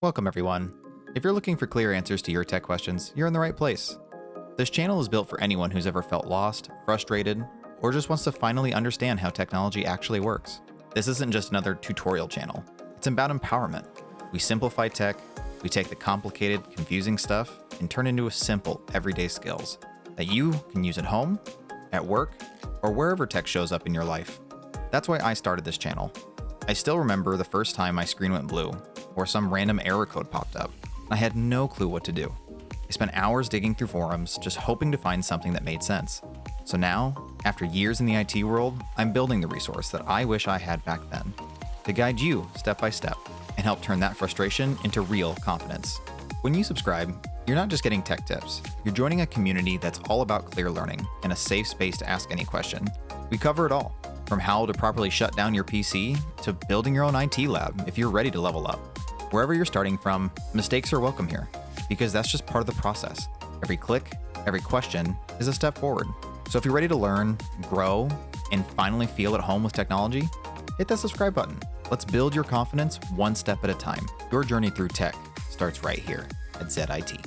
Welcome, everyone. If you're looking for clear answers to your tech questions, you're in the right place. This channel is built for anyone who's ever felt lost, frustrated, or just wants to finally understand how technology actually works. This isn't just another tutorial channel. It's about empowerment. We simplify tech, we take the complicated, confusing stuff, and turn it into simple, everyday skills that you can use at home, at work, or wherever tech shows up in your life. That's why I started this channel. I still remember the first time my screen went blue, or some random error code popped up. I had no clue what to do. I spent hours digging through forums, just hoping to find something that made sense. So now, after years in the IT world, I'm building the resource that I wish I had back then, to guide you step by step, and help turn that frustration into real confidence. When you subscribe, you're not just getting tech tips, you're joining a community that's all about clear learning and a safe space to ask any question. We cover it all, from how to properly shut down your PC to building your own IT lab if you're ready to level up. Wherever you're starting from, mistakes are welcome here, because that's just part of the process. Every click, every question is a step forward. So if you're ready to learn, grow, and finally feel at home with technology, hit that subscribe button. Let's build your confidence one step at a time. Your journey through tech starts right here at ZedIT.